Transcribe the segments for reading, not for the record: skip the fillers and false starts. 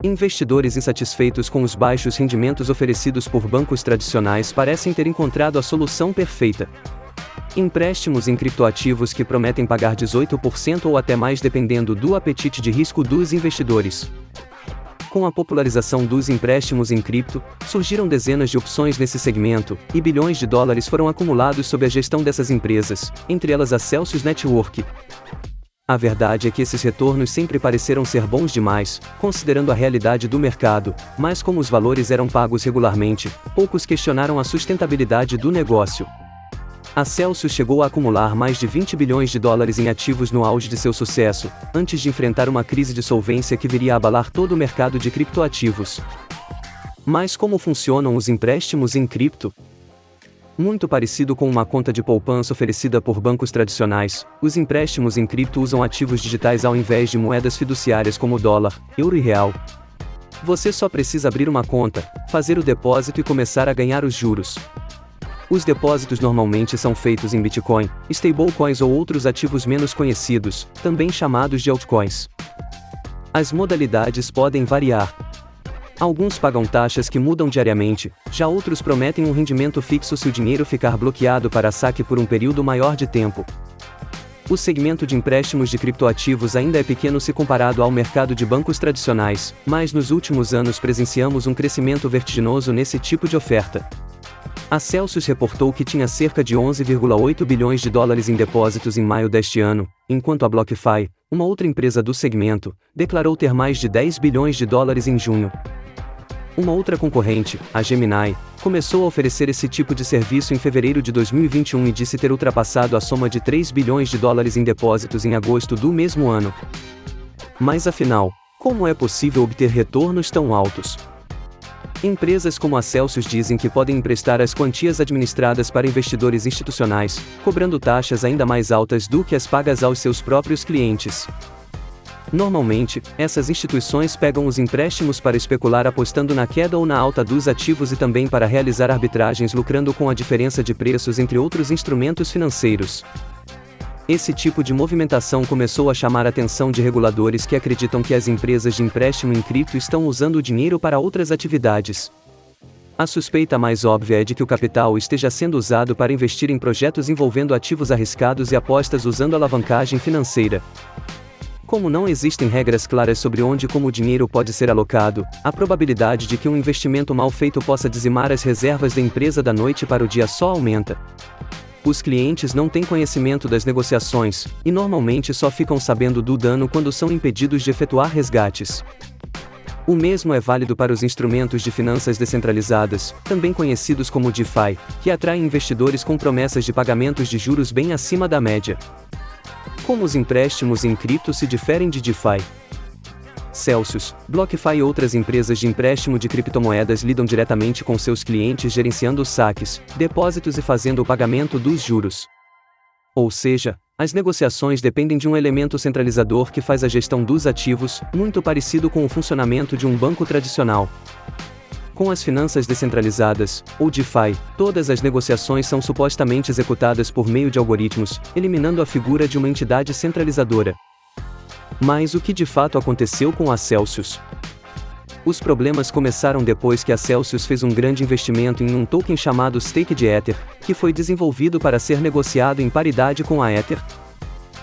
Investidores insatisfeitos com os baixos rendimentos oferecidos por bancos tradicionais parecem ter encontrado a solução perfeita. Empréstimos em criptoativos que prometem pagar 18% ou até mais dependendo do apetite de risco dos investidores. Com a popularização dos empréstimos em cripto, surgiram dezenas de opções nesse segmento, e bilhões de dólares foram acumulados sob a gestão dessas empresas, entre elas a Celsius Network. A verdade é que esses retornos sempre pareceram ser bons demais, considerando a realidade do mercado, mas como os valores eram pagos regularmente, poucos questionaram a sustentabilidade do negócio. A Celsius chegou a acumular mais de 20 bilhões de dólares em ativos no auge de seu sucesso, antes de enfrentar uma crise de solvência que viria a abalar todo o mercado de criptoativos. Mas como funcionam os empréstimos em cripto? Muito parecido com uma conta de poupança oferecida por bancos tradicionais, os empréstimos em cripto usam ativos digitais ao invés de moedas fiduciárias como dólar, euro e real. Você só precisa abrir uma conta, fazer o depósito e começar a ganhar os juros. Os depósitos normalmente são feitos em Bitcoin, stablecoins ou outros ativos menos conhecidos, também chamados de altcoins. As modalidades podem variar. Alguns pagam taxas que mudam diariamente, já outros prometem um rendimento fixo se o dinheiro ficar bloqueado para saque por um período maior de tempo. O segmento de empréstimos de criptoativos ainda é pequeno se comparado ao mercado de bancos tradicionais, mas nos últimos anos presenciamos um crescimento vertiginoso nesse tipo de oferta. A Celsius reportou que tinha cerca de 11,8 bilhões de dólares em depósitos em maio deste ano, enquanto a BlockFi, uma outra empresa do segmento, declarou ter mais de 10 bilhões de dólares em junho. Uma outra concorrente, a Gemini, começou a oferecer esse tipo de serviço em fevereiro de 2021 e disse ter ultrapassado a soma de 3 bilhões de dólares em depósitos em agosto do mesmo ano. Mas afinal, como é possível obter retornos tão altos? Empresas como a Celsius dizem que podem emprestar as quantias administradas para investidores institucionais, cobrando taxas ainda mais altas do que as pagas aos seus próprios clientes. Normalmente, essas instituições pegam os empréstimos para especular apostando na queda ou na alta dos ativos e também para realizar arbitragens lucrando com a diferença de preços entre outros instrumentos financeiros. Esse tipo de movimentação começou a chamar a atenção de reguladores que acreditam que as empresas de empréstimo em cripto estão usando o dinheiro para outras atividades. A suspeita mais óbvia é de que o capital esteja sendo usado para investir em projetos envolvendo ativos arriscados e apostas usando alavancagem financeira. Como não existem regras claras sobre onde e como o dinheiro pode ser alocado, a probabilidade de que um investimento mal feito possa dizimar as reservas da empresa da noite para o dia só aumenta. Os clientes não têm conhecimento das negociações, e normalmente só ficam sabendo do dano quando são impedidos de efetuar resgates. O mesmo é válido para os instrumentos de finanças descentralizadas, também conhecidos como DeFi, que atraem investidores com promessas de pagamentos de juros bem acima da média. Como os empréstimos em cripto se diferem de DeFi? Celsius, BlockFi e outras empresas de empréstimo de criptomoedas lidam diretamente com seus clientes gerenciando os saques, depósitos e fazendo o pagamento dos juros. Ou seja, as negociações dependem de um elemento centralizador que faz a gestão dos ativos, muito parecido com o funcionamento de um banco tradicional. Com as finanças descentralizadas, ou DeFi, todas as negociações são supostamente executadas por meio de algoritmos, eliminando a figura de uma entidade centralizadora. Mas o que de fato aconteceu com a Celsius? Os problemas começaram depois que a Celsius fez um grande investimento em um token chamado Staked Ether, que foi desenvolvido para ser negociado em paridade com a Ether.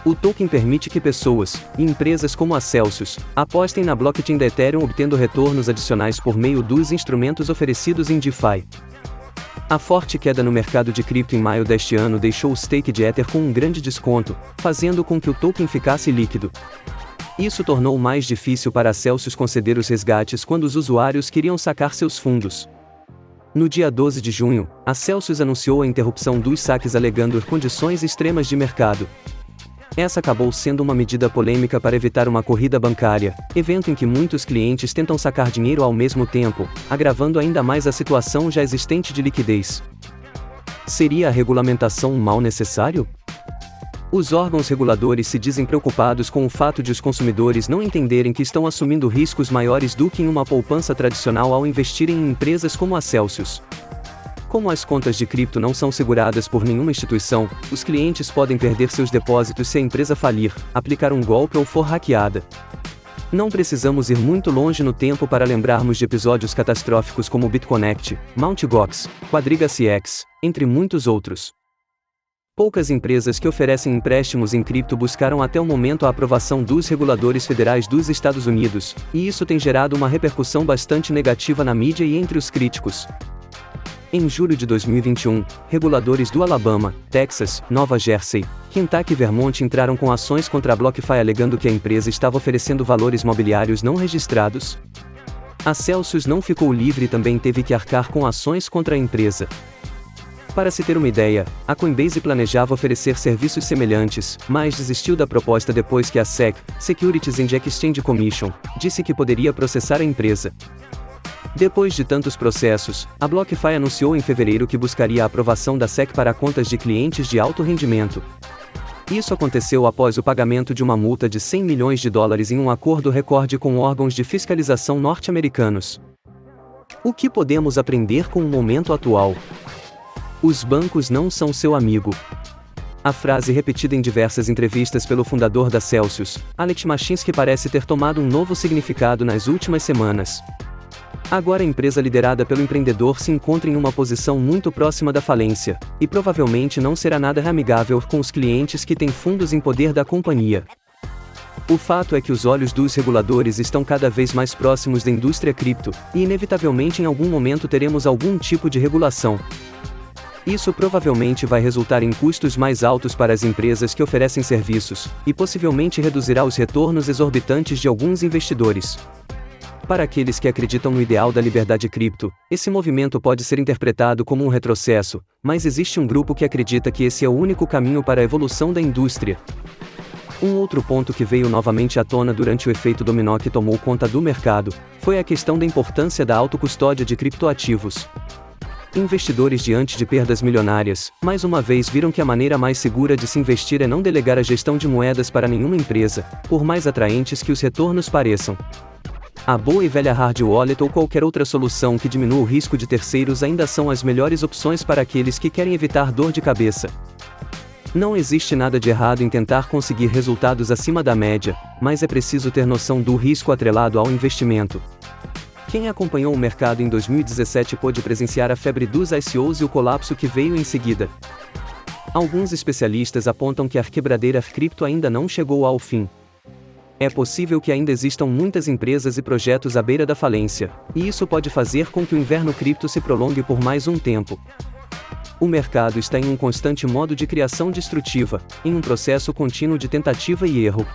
O token permite que pessoas, e empresas como a Celsius, apostem na blockchain da Ethereum obtendo retornos adicionais por meio dos instrumentos oferecidos em DeFi. A forte queda no mercado de cripto em maio deste ano deixou o Staked Ether com um grande desconto, fazendo com que o token ficasse líquido. Isso tornou mais difícil para a Celsius conceder os resgates quando os usuários queriam sacar seus fundos. No dia 12 de junho, a Celsius anunciou a interrupção dos saques alegando condições extremas de mercado. Essa acabou sendo uma medida polêmica para evitar uma corrida bancária, evento em que muitos clientes tentam sacar dinheiro ao mesmo tempo, agravando ainda mais a situação já existente de liquidez. Seria a regulamentação um mal necessário? Os órgãos reguladores se dizem preocupados com o fato de os consumidores não entenderem que estão assumindo riscos maiores do que em uma poupança tradicional ao investirem em empresas como a Celsius. Como as contas de cripto não são seguradas por nenhuma instituição, os clientes podem perder seus depósitos se a empresa falir, aplicar um golpe ou for hackeada. Não precisamos ir muito longe no tempo para lembrarmos de episódios catastróficos como BitConnect, Mt. Gox, Quadriga CX, entre muitos outros. Poucas empresas que oferecem empréstimos em cripto buscaram até o momento a aprovação dos reguladores federais dos Estados Unidos, e isso tem gerado uma repercussão bastante negativa na mídia e entre os críticos. Em julho de 2021, reguladores do Alabama, Texas, Nova Jersey, Kentucky e Vermont entraram com ações contra a BlockFi alegando que a empresa estava oferecendo valores mobiliários não registrados. A Celsius não ficou livre e também teve que arcar com ações contra a empresa. Para se ter uma ideia, a Coinbase planejava oferecer serviços semelhantes, mas desistiu da proposta depois que a SEC, Securities and Exchange Commission, disse que poderia processar a empresa. Depois de tantos processos, a BlockFi anunciou em fevereiro que buscaria a aprovação da SEC para contas de clientes de alto rendimento. Isso aconteceu após o pagamento de uma multa de $100 milhões em um acordo recorde com órgãos de fiscalização norte-americanos. O que podemos aprender com o momento atual? Os bancos não são seu amigo. A frase repetida em diversas entrevistas pelo fundador da Celsius, Alex Mashinsky, parece ter tomado um novo significado nas últimas semanas. Agora a empresa liderada pelo empreendedor se encontra em uma posição muito próxima da falência, e provavelmente não será nada amigável com os clientes que têm fundos em poder da companhia. O fato é que os olhos dos reguladores estão cada vez mais próximos da indústria cripto, e inevitavelmente em algum momento teremos algum tipo de regulação. Isso provavelmente vai resultar em custos mais altos para as empresas que oferecem serviços, e possivelmente reduzirá os retornos exorbitantes de alguns investidores. Para aqueles que acreditam no ideal da liberdade cripto, esse movimento pode ser interpretado como um retrocesso, mas existe um grupo que acredita que esse é o único caminho para a evolução da indústria. Um outro ponto que veio novamente à tona durante o efeito dominó que tomou conta do mercado, foi a questão da importância da autocustódia de criptoativos. Investidores diante de perdas milionárias, mais uma vez viram que a maneira mais segura de se investir é não delegar a gestão de moedas para nenhuma empresa, por mais atraentes que os retornos pareçam. A boa e velha hard wallet ou qualquer outra solução que diminua o risco de terceiros ainda são as melhores opções para aqueles que querem evitar dor de cabeça. Não existe nada de errado em tentar conseguir resultados acima da média, mas é preciso ter noção do risco atrelado ao investimento. Quem acompanhou o mercado em 2017 pôde presenciar a febre dos ICOs e o colapso que veio em seguida. Alguns especialistas apontam que a quebradeira cripto ainda não chegou ao fim. É possível que ainda existam muitas empresas e projetos à beira da falência, e isso pode fazer com que o inverno cripto se prolongue por mais um tempo. O mercado está em um constante modo de criação destrutiva, em um processo contínuo de tentativa e erro.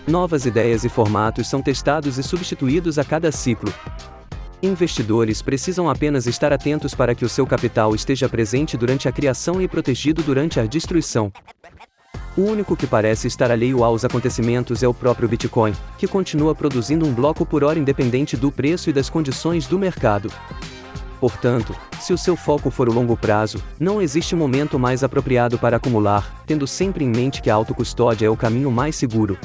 Novas ideias e formatos são testados e substituídos a cada ciclo. Investidores precisam apenas estar atentos para que o seu capital esteja presente durante a criação e protegido durante a destruição. O único que parece estar alheio aos acontecimentos é o próprio Bitcoin, que continua produzindo um bloco por hora independente do preço e das condições do mercado. Portanto, se o seu foco for o longo prazo, não existe momento mais apropriado para acumular, tendo sempre em mente que a autocustódia é o caminho mais seguro.